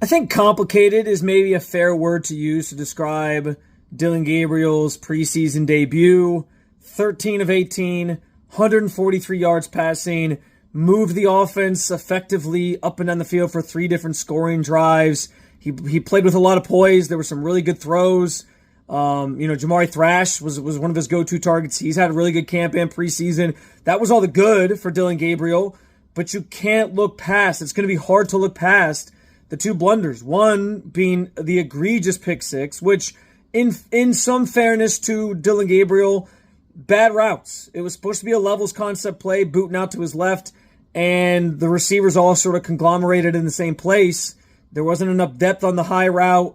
I think complicated is maybe a fair word to use to describe Dillon Gabriel's preseason debut. 13 of 18, 143 yards passing, moved the offense effectively up and down the field for 3 different scoring drives. He played with a lot of poise. There were some really good throws. Jamari Thrash was one of his go-to targets. He's had a really good camp and preseason. That was all the good for Dillon Gabriel, but you can't look past. It's going to be hard to look past the 2 blunders. One being the egregious pick 6, which in some fairness to Dillon Gabriel, bad routes. It was supposed to be a levels concept play, booting out to his left, and the receivers all sort of conglomerated in the same place. There wasn't enough depth on the high route,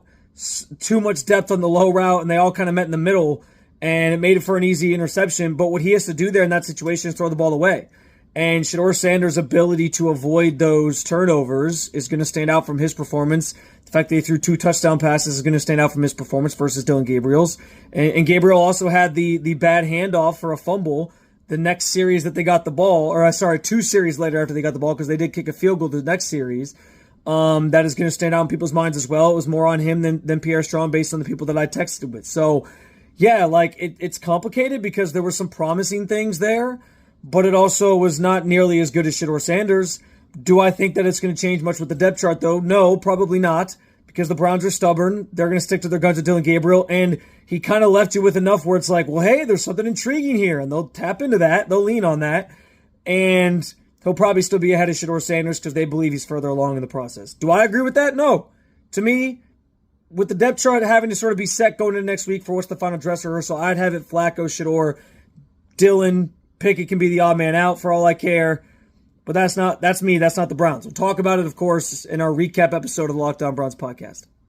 too much depth on the low route, and they all kind of met in the middle, and it made it for an easy interception. But what he has to do there in that situation is throw the ball away. And Shedeur Sanders' ability to avoid those turnovers is going to stand out from his performance. The fact that he threw 2 touchdown passes is going to stand out from his performance versus Dillon Gabriel's. And Gabriel also had the bad handoff for a fumble the next series that they got the ball, 2 series later after they got the ball, because they did kick a field goal to the next series. That is going to stand out in people's minds as well. It was more on him than Pierre Strong based on the people that I texted with. So, yeah, it's complicated because there were some promising things there, but it also was not nearly as good as Shedeur Sanders. Do I think that it's going to change much with the depth chart, though? No, probably not, because the Browns are stubborn. They're going to stick to their guns with Dillon Gabriel, and he kind of left you with enough where it's like, well, hey, there's something intriguing here, and they'll tap into that. They'll lean on that, and he'll probably still be ahead of Shedeur Sanders because they believe he's further along in the process. Do I agree with that? No. To me, with the depth chart having to sort of be set going into next week for what's the final dress rehearsal, I'd have it Flacco, Shedeur, Dillon. Pickett can be the odd man out for all I care. But that's me. That's not the Browns. We'll talk about it, of course, in our recap episode of the Locked On Browns podcast.